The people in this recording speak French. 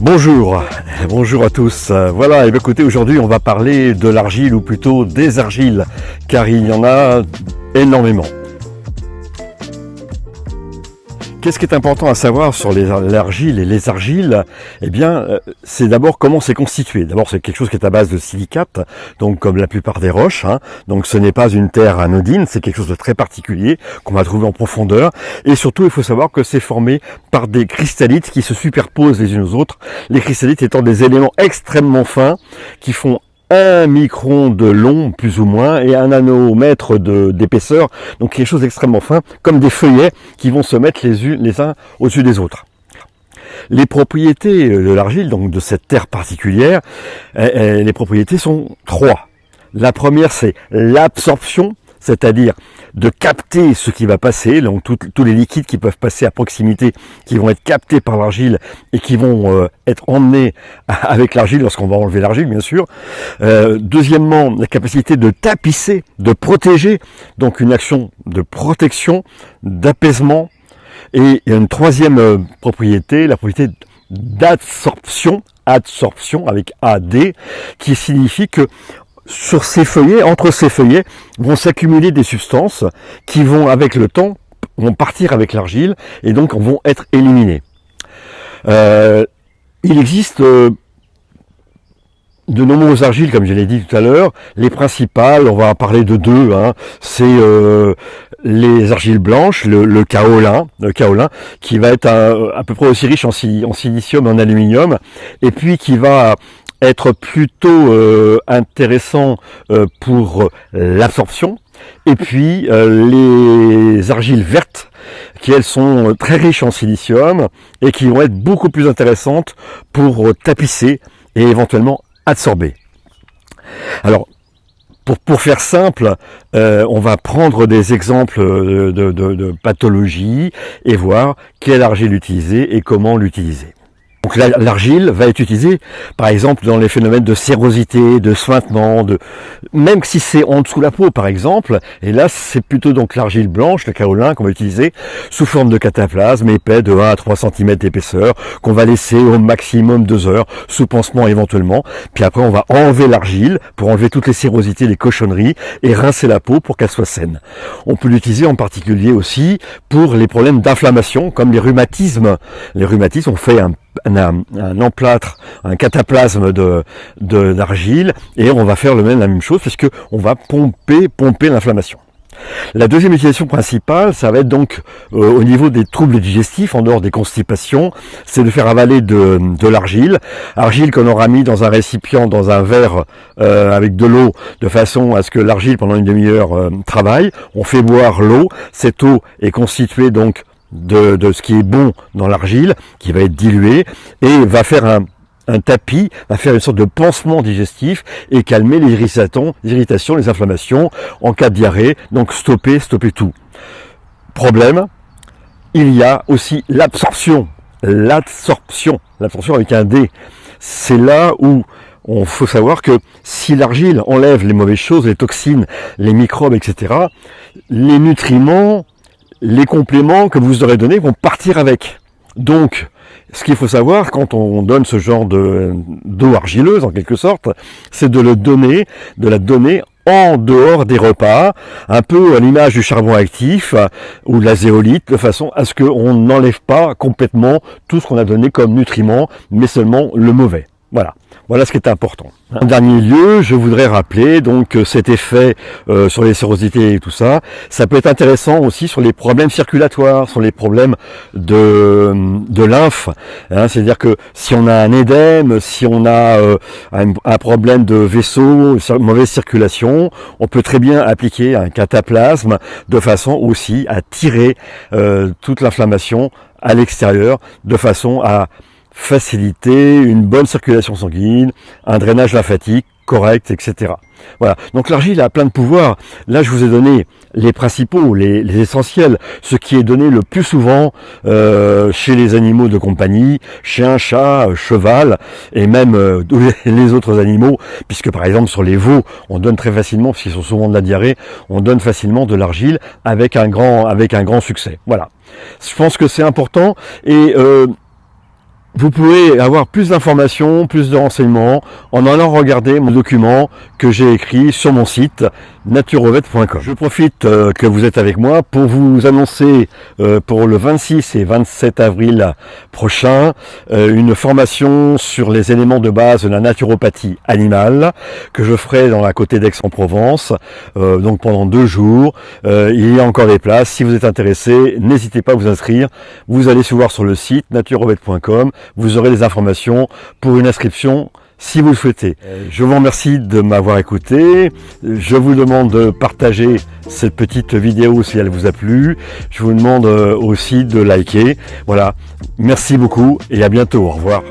Bonjour, bonjour à tous. Voilà, et bien écoutez, aujourd'hui on va parler de l'argile ou plutôt des argiles, car il y en a énormément. Qu'est-ce qui est important à savoir sur l'argile et les argiles? Eh bien, c'est d'abord comment c'est constitué. D'abord, c'est quelque chose qui est à base de silicate, donc comme la plupart des roches. Donc, ce n'est pas une terre anodine, c'est quelque chose de très particulier qu'on va trouver en profondeur. Et surtout, il faut savoir que c'est formé par des cristallites qui se superposent les unes aux autres. Les cristallites étant des éléments extrêmement fins qui font 1 micron de long, plus ou moins, et 1 nanomètre d'épaisseur, donc quelque chose d'extrêmement fin, comme des feuillets qui vont se mettre les uns au-dessus des autres. Les propriétés de l'argile, donc de cette terre particulière, les propriétés sont 3. La première, c'est l'absorption, c'est-à-dire de capter ce qui va passer, donc tous les liquides qui peuvent passer à proximité, qui vont être captés par l'argile et qui vont être emmenés avec l'argile lorsqu'on va enlever l'argile, bien sûr. Deuxièmement, la capacité de tapisser, de protéger, donc une action de protection, d'apaisement. Et une troisième propriété, la propriété d'adsorption, adsorption avec AD, qui signifie que sur ces feuillets, entre ces feuillets, vont s'accumuler des substances qui vont, avec le temps, vont partir avec l'argile et donc vont être éliminées. Il existe de nombreuses argiles, comme je l'ai dit tout à l'heure. Les principales, on va en parler de deux. C'est les argiles blanches, le kaolin, qui va être à peu près aussi riche en silicium et en aluminium, et puis qui va être plutôt intéressant pour l'absorption. Et puis les argiles vertes, qui elles sont très riches en silicium et qui vont être beaucoup plus intéressantes pour tapisser et éventuellement adsorber. Alors, pour faire simple, on va prendre des exemples de pathologie et voir quelle argile utiliser et comment l'utiliser. Donc l'argile va être utilisée, par exemple, dans les phénomènes de sérosité, de suintement, même si c'est en dessous de la peau, par exemple. Et là, c'est plutôt donc l'argile blanche, le kaolin, qu'on va utiliser sous forme de cataplasme épais de 1 à 3 cm d'épaisseur, qu'on va laisser au maximum 2 heures, sous pansement éventuellement. Puis après, on va enlever l'argile pour enlever toutes les sérosités, les cochonneries, et rincer la peau pour qu'elle soit saine. On peut l'utiliser en particulier aussi pour les problèmes d'inflammation, comme les rhumatismes. Les rhumatismes, on fait un emplâtre, un cataplasme d'argile, et on va faire la même chose, puisque on va pomper l'inflammation. La deuxième utilisation principale, ça va être donc au niveau des troubles digestifs, en dehors des constipations, c'est de faire avaler de l'argile qu'on aura mis dans un récipient, dans un verre avec de l'eau, de façon à ce que l'argile pendant une demi-heure travaille. On fait boire l'eau, cette eau est constituée donc de ce qui est bon dans l'argile, qui va être dilué, et va faire un tapis, va faire une sorte de pansement digestif et calmer les irritations, les inflammations en cas de diarrhée, donc stopper tout. Problème, il y a aussi l'absorption avec un D. C'est là où on faut savoir que si l'argile enlève les mauvaises choses, les toxines, les microbes, etc., les nutriments, les compléments que vous aurez donnés vont partir avec. Donc, ce qu'il faut savoir quand on donne ce genre d'eau argileuse, en quelque sorte, c'est de la donner en dehors des repas, un peu à l'image du charbon actif ou de la zéolite, de façon à ce qu'on n'enlève pas complètement tout ce qu'on a donné comme nutriments, mais seulement le mauvais. Voilà ce qui est important. En dernier lieu, je voudrais rappeler donc cet effet sur les sérosités et tout ça. Ça peut être intéressant aussi sur les problèmes circulatoires, sur les problèmes de lymphe. C'est-à-dire que si on a un édème, si on a un problème de vaisseau, mauvaise circulation, on peut très bien appliquer un cataplasme de façon aussi à tirer toute l'inflammation à l'extérieur, de façon à faciliter une bonne circulation sanguine, un drainage lymphatique correct, etc. Voilà. Donc l'argile a plein de pouvoirs. Là, je vous ai donné les principaux, les essentiels, ce qui est donné le plus souvent chez les animaux de compagnie, chien, chat, cheval, et même les autres animaux, puisque par exemple sur les veaux, on donne très facilement, parce qu'ils sont souvent de la diarrhée, on donne facilement de l'argile avec un grand succès. Voilà. Je pense que c'est important, et Vous pouvez avoir plus d'informations, plus de renseignements en allant regarder mon document que j'ai écrit sur mon site naturovet.com. Je profite que vous êtes avec moi pour vous annoncer pour le 26 et 27 avril prochain une formation sur les éléments de base de la naturopathie animale que je ferai dans la côté d'Aix-en-Provence donc pendant 2 jours. Il y a encore des places. Si vous êtes intéressé, n'hésitez pas à vous inscrire. Vous allez voir sur le site naturovet.com. Vous aurez les informations pour une inscription si vous le souhaitez. Je vous remercie de m'avoir écouté. Je vous demande de partager cette petite vidéo si elle vous a plu. Je vous demande aussi de liker. Voilà. Merci beaucoup et à bientôt. Au revoir.